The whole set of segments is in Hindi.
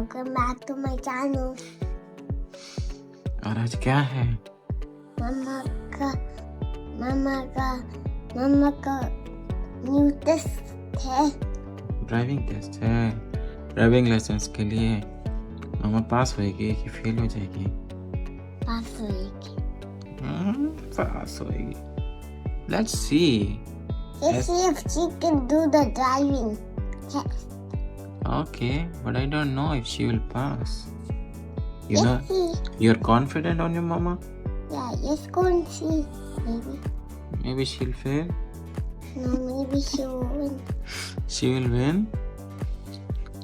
Welcome back to my channel. और आज क्या है? मम्मा का न्यू टेस्ट है. ड्राइविंग टेस्ट है. ड्राइविंग लाइसेंस के लिए मामा पास होएगी कि फेल हो जाएगी? पास होएगी. पास होएगी. Let's see. Let's see if she can do the driving test. Okay, but I don't know if she will pass. You Let's know, see. you're confident on your mama? Yeah, let's go and see. Maybe. Maybe she'll fail. No, maybe she will win. She will win.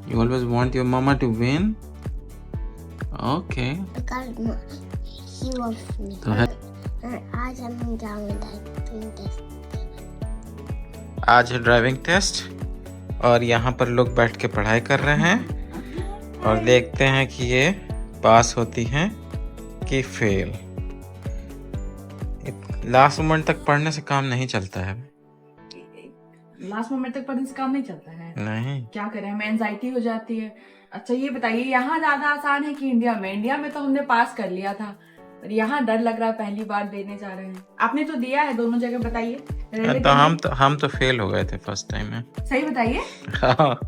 You always want your mama to win. Okay. Because she wants me. तो है. आज हम जाएंगे ड्राइविंग टेस्ट. आज है ड्राइविंग टेस्ट और यहाँ पर लोग बैठ के पढ़ाई कर रहे हैं और देखते हैं कि ये पास होती हैं कि फेल. लास्ट मोमेंट तक पढ़ने से काम नहीं चलता है. लास्ट मोमेंट तक पढ़ने से काम नहीं चलता है. नहीं. क्या करें, हमें एंजाइटी हो जाती है. अच्छा ये बताइए, यहाँ ज्यादा आसान है कि इंडिया में? इंडिया में तो हमने पास कर लिया था, पर यहाँ डर लग रहा है, पहली बार देने जा रहे हैं. आपने तो दिया है दोनों जगह, बताइए. तो हम तो फेल हो गए थे फर्स्ट टाइम में. सही बताइए. हाँ.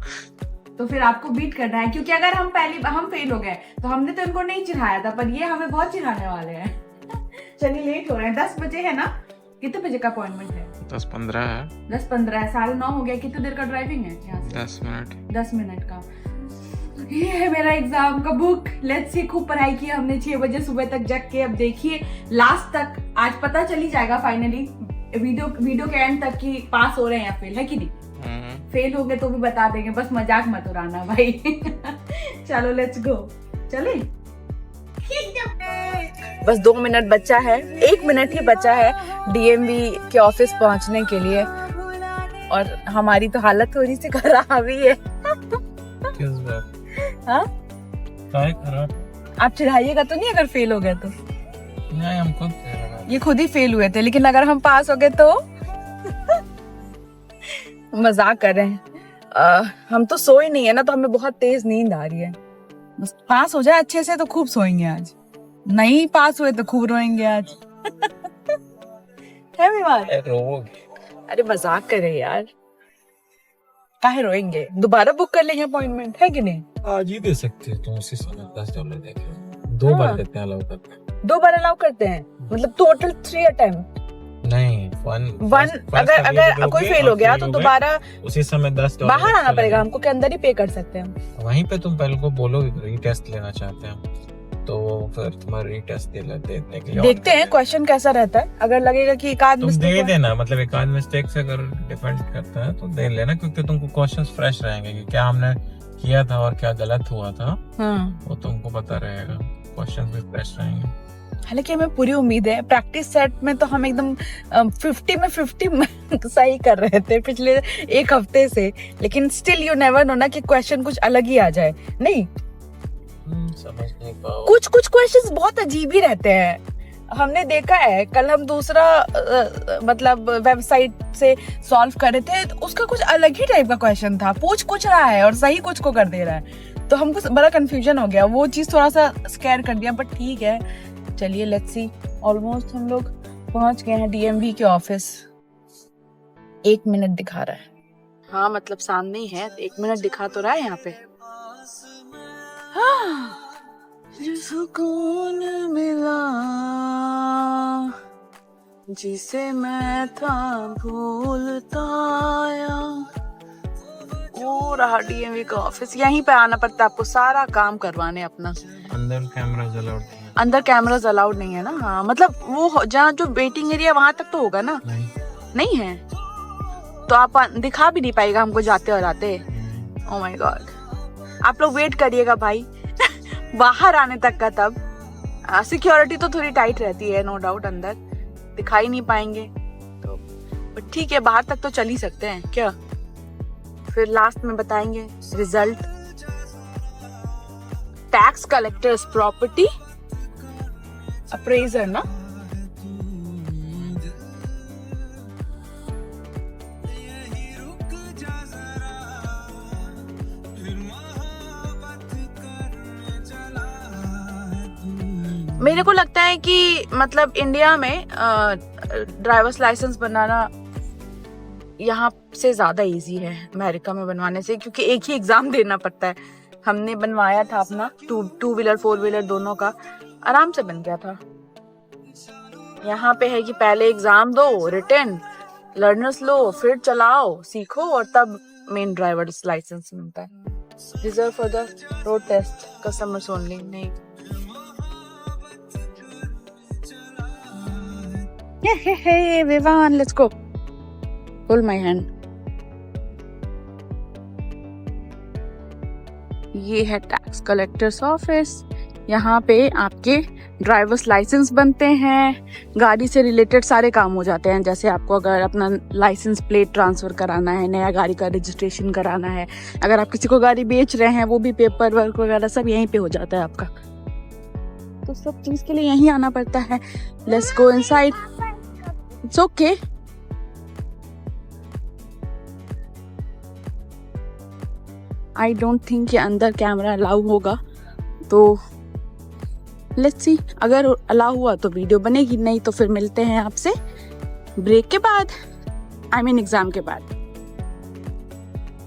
तो फिर आपको बीट करना है, क्योंकि अगर हम फेल हो गए तो हमने तो इनको नहीं चिढ़ाया था, पर ये हमें बहुत चिढ़ाने वाले हैं. चलिए लेट हो रहे हैं. 10 बजे है ना? कितने बजे का अपॉइंटमेंट है? 10:15 है. 10:15 है. 9:30 हो गया. कितने देर का ड्राइविंग है यहाँ से? 10 मिनट. 10 मिनट का. ये है मेरा एग्जाम का बुक. Let's see. खूब पढ़ाई की हमने 6 बजे सुबह तक जग के. अब देखिए लास्ट तक आज पता चल ही जाएगा फाइनली, वीडियो के एंड तक कि पास हो रहे हैं या फेल है कि नहीं. फेल हो गए तो भी बता देंगे, बस मजाक मत उड़ाना भाई. चलो लेट्स गो. चले. बस 2 मिनट बचा है, 1 मिनट ही बचा है डीएमवी के ऑफिस पहुंचने के लिए, और हमारी तो हालत थोड़ी सी खराब ही है. किस बात? हाँ? काय खराब? आप चिढ़ाइएगा तो नहीं अगर फेल हो गए तो? नहीं, हम खुद फेल हो गए. ये खुद ही फेल हुए थे, लेकिन अगर हम पास हो गए तो मजाक कर रहे हैं. हम तो सोए नहीं है ना, तो हमें बहुत तेज नींद आ रही है. बस पास हो जाए अच्छे से तो खूब सोएंगे आज. नहीं पास हुए तो खूब रोएंगे आज. है बीमार? रोओगे? अरे मजाक कर रहे यार. काहे रोएंगे? दोबारा बुक कर लेंगे अपॉइंटमेंट, है कि नहीं? आज ही दे सकते हो तुम उसी समय. $10 देके 2 बार देते हैं, अलाउ करते हैं. 2 बार अलाउ करते हैं, मतलब टोटल 3 अटेम्प्ट. नहीं, वन. अगर कोई फेल हो गया तो दोबारा उसी समय $10 बाहर आना पड़ेगा हमको, के अंदर ही पे कर सकते हैं हम? वहीं पे तुम पहले को बोलोगे रीटेस्ट लेना चाहते हैं तो फिर तुम्हारा रीटेस्ट देने के लिए देखते हैं क्वेश्चन कैसा रहता है. अगर लगेगा कि एक आध तुम दे देना, मतलब एक आध मिस्टेक से अगर डिपेंड करता है तो दे लेना, क्योंकि तुमको क्वेश्चंस फ्रेश रहेंगे कि क्या हमने किया था और क्या गलत हुआ था. वो तुमको पता रहेगा. क्वेश्चंस भी फ्रेश रहेंगे. हालांकि हमें पूरी उम्मीद है. प्रैक्टिस सेट में तो हम एकदम 50 में 50 सही कर रहे थे पिछले 1 हफ्ते से, लेकिन स्टिल यू नेवर नो ना कि क्वेश्चन कुछ अलग ही आ जाए. नहीं, समझ नहीं पाओ. कुछ क्वेश्चंस बहुत अजीब ही रहते हैं. हमने देखा है, कल हम दूसरा मतलब वेबसाइट से सॉल्व कर रहे थे, तो उसका कुछ अलग ही टाइप का क्वेश्चन था. पूछ कुछ रहा है और सही कुछ को कर दे रहा है, तो हमको बड़ा कंफ्यूजन हो गया. वो चीज थोड़ा सा स्कैर कर दिया, बट ठीक है. चलिए लेट्स सी. ऑलमोस्ट हम लोग पहुंच गए हैं डीएमवी के ऑफिस. 1 मिनट दिखा रहा है. हाँ मतलब सामने ही है. 1 मिनट दिखा तो रहा है यहाँ पे. जो सुकून मिला जिसे मैं था भूलता आया. वो रहा डीएमवी का ऑफिस. यहीं पे आना पड़ता है आपको सारा काम करवाने अपना. अंदर कैमरास अलाउड नहीं है. अंदर कैमरास अलाउड नहीं है ना? हाँ मतलब वो जहाँ जो वेटिंग एरिया वहां तक तो होगा ना? नहीं है तो आप दिखा भी नहीं पाएगा हमको जाते और आते. Oh my God. आप लोग वेट करिएगा भाई बाहर आने तक का. तब सिक्योरिटी तो थोड़ी टाइट रहती है, नो डाउट. अंदर दिखाई नहीं पाएंगे तो ठीक है, बाहर तक तो चल ही सकते हैं क्या. फिर लास्ट में बताएंगे result. Tax collectors property appraiser ना? मेरे को लगता है कि मतलब इंडिया में ड्राइवर्स लाइसेंस बनाना यहाँ से ज्यादा इजी है अमेरिका में बनवाने से, क्योंकि एक ही एग्जाम देना पड़ता है। हमने बनवाया था अपना टू व्हीलर 4 व्हीलर दोनों का, आराम से बन गया था। यहाँ पे है कि पहले एग्जाम दो, रिटन लर्नर्स लो, फिर चलाओ, सीखो और तब मेन ड्राइवर्स लाइसेंस मिलता है। Reserve for the road test, customers only. नहीं, hey Vivan, let's go. Hold my hand. ये है टैक्स कलेक्टर्स ऑफिस। यहाँ पे आपके ड्राइवर्स लाइसेंस बनते हैं, गाड़ी से रिलेटेड सारे काम हो जाते हैं। जैसे आपको अगर अपना लाइसेंस प्लेट ट्रांसफर कराना है, नया गाड़ी का रजिस्ट्रेशन कराना है, अगर आप किसी को गाड़ी बेच रहे हैं, वो भी पेपर वर्क वगैरह सब यहीं पे हो जाता है आपका। तो सब चीज के लिए यहीं आना पड़ता है। Let's go inside. It's okay. I don't think कि अंदर कैमरा अलाउ होगा, तो लेट्स सी। अगर अलाउ हुआ तो वीडियो बनेगी, नहीं तो फिर मिलते हैं आपसे ब्रेक के बाद, आई मीन एग्जाम के बाद।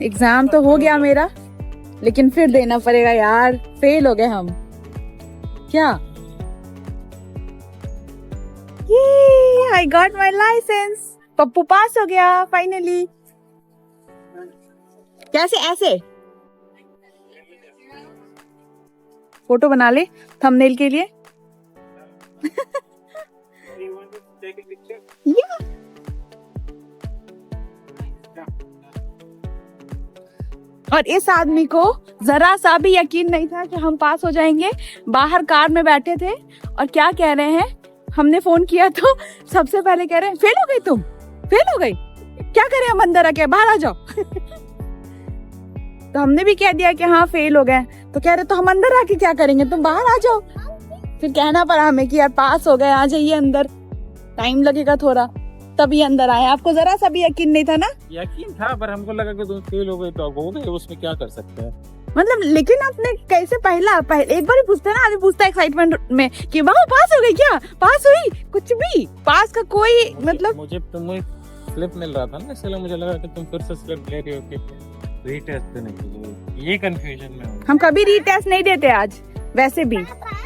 एग्जाम तो हो गया मेरा, लेकिन फिर देना पड़ेगा यार, फेल हो गए हम। क्या? I got my license. Pappu pass हो गया फाइनली। कैसे? ऐसे फोटो बना ले थंबनेल के लिए। और इस आदमी को जरा सा भी यकीन नहीं था कि हम पास हो जाएंगे। बाहर कार में बैठे थे और क्या कह रहे हैं, हमने फोन किया तो सबसे पहले कह रहे हैं फेल हो गई, तुम फेल हो गई, क्या करें हम अंदर आके, बाहर आ जाओ। तो हमने भी कह दिया कि हाँ फेल हो गए। तो कह रहे तो हम अंदर आके क्या करेंगे, तुम बाहर आ जाओ। फिर कहना पड़ा हमें कि यार पास हो गए, आ जाइए अंदर, टाइम लगेगा थोड़ा, तभी अंदर आए। आपको जरा सा भी यकीन नहीं था ना? यकीन था, पर हमको लगा कि तुम फेल हो गए तो अब हो गए, उसमें क्या कर सकते हैं। मतलब लेकिन आपने कैसे एक बार ही पूछते ना, आदमी पूछता है एक्साइटमेंट में कि वाह पास हो गई, क्या पास हुई, कुछ भी पास का कोई मतलब। मुझे तुम्हें स्लिप मिल रहा था ना, इसलिए मुझे लगा कि तुम फिर से स्लिप ले रही हो कि रीटेस्ट देने के लिए। ये कंफ्यूजन में हूं। हम कभी रीटेस्ट नहीं देते आज, वैसे भी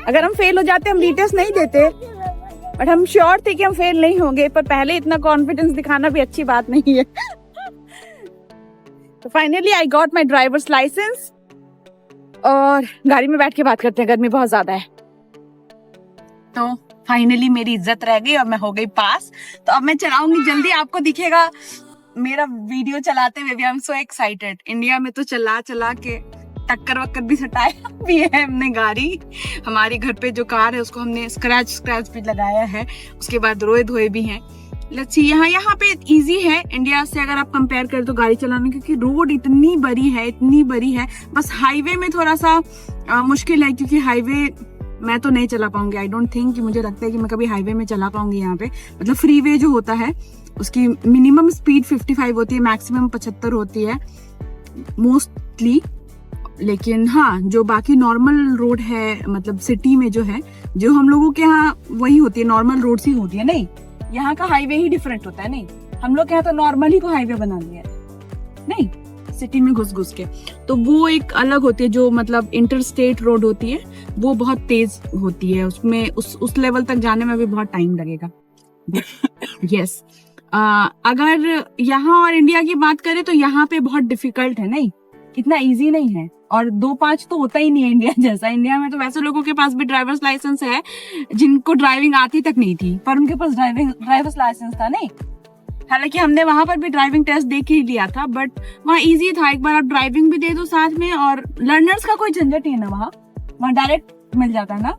अगर हम फेल हो जाते हम रीटेस्ट नहीं देते, बट हम श्योर थे कि हम फेल नहीं होंगे। पर पहले इतना कॉन्फिडेंस दिखाना भी अच्छी बात नहीं है। तो finally I got my drivers licence, और गाड़ी में बैठ के बात करते हैं, गर्मी बहुत ज्यादा है। तो फाइनली मेरी इज्जत रह गई और मैं हो गई पास। तो अब मैं चलाऊंगी, जल्दी आपको दिखेगा मेरा वीडियो चलाते हुए भी। I am so excited. India में तो चला चला के टक्कर वक्कर भी सटाया भी है हमने गाड़ी। हमारे घर पे जो कार है उसको हमने स्क्रैच भी लगाया है, उसके बाद रोए धोए भी हैं। लेट्स सी, यहाँ पे इजी है इंडिया से अगर आप कंपेयर करें तो गाड़ी चलाना, क्योंकि रोड इतनी बड़ी है। बस हाईवे में थोड़ा सा मुश्किल है, क्योंकि हाईवे मैं तो नहीं चला पाऊंगी। आई डोंट थिंक कि मुझे लगता है कि मैं कभी हाईवे में चला पाऊंगी यहाँ पे। मतलब फ्रीवे जो होता है उसकी मिनिमम स्पीड 55 होती है, मैक्सिमम 75 होती है मोस्टली। लेकिन हाँ, जो बाकी नॉर्मल रोड है, मतलब सिटी में जो है, जो हम लोगों के यहाँ वही होती है, नॉर्मल रोड ही होती है। नहीं, यहाँ का हाईवे ही डिफरेंट होता है। नहीं, हम लोग के यहाँ तो नॉर्मल ही को हाईवे बना दिया है, नहीं सिटी में घुस के। तो वो एक अलग होती है, जो मतलब इंटर स्टेट रोड होती है, वो बहुत तेज होती है। उसमें उस लेवल तक जाने में भी बहुत टाइम लगेगा। यस अगर यहाँ और इंडिया की बात करें तो यहाँ पे बहुत डिफिकल्ट है, नहीं इतना इजी नहीं है। और 2-5 तो होता ही नहीं है इंडिया जैसा। इंडिया में तो वैसे लोगों के पास भी ड्राइवर्स लाइसेंस है जिनको ड्राइविंग आती तक नहीं थी, पर उनके पास ड्राइवर्स लाइसेंस था। नहीं, हालांकि हमने वहां पर भी ड्राइविंग टेस्ट दे के ही लिया था, बट वहाँ इजी था। एक बार आप ड्राइविंग भी दे दो साथ में, और लर्नर्स का कोई झंझट नहीं है ना, वहाँ डायरेक्ट मिल जाता है ना।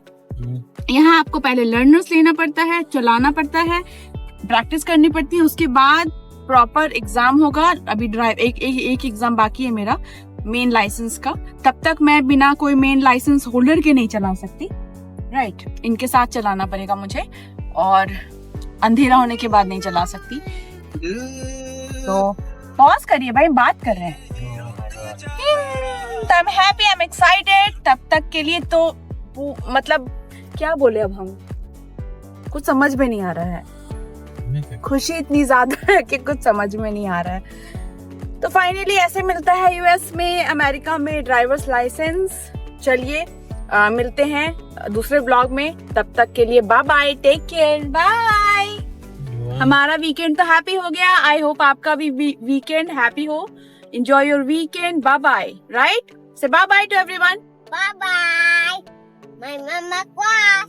यहाँ आपको पहले लर्नर्स लेना पड़ता है, चलाना पड़ता है, प्रैक्टिस करनी पड़ती है, उसके बाद प्रॉपर एग्जाम होगा। अभी एक एग्जाम बाकी है मेरा मेन लाइसेंस का। तब तक मैं बिना कोई मेन लाइसेंस होल्डर के नहीं चला सकती, राइट। इनके साथ चलाना पड़ेगा मुझे, और अंधेरा होने के बाद नहीं चला सकती। तो पॉज करिए भाई, बात कर रहे हैं। I am happy, I am excited. तब तक के लिए तो मतलब क्या बोले अब हम, कुछ समझ में नहीं आ रहा है। खुशी इतनी ज्यादा है कि कुछ समझ में नहीं आ रहा है। तो फाइनली ऐसे मिलता है यूएस में, अमेरिका में ड्राइवर्स लाइसेंस। चलिए मिलते हैं दूसरे ब्लॉग में, तब तक के लिए bye bye, take care, bye. हमारा वीकेंड तो हैप्पी हो गया, आई होप आपका भी वीकेंड हैप्पी हो। Enjoy your weekend, bye bye, right? Say bye bye to everyone. Bye bye. My mama was.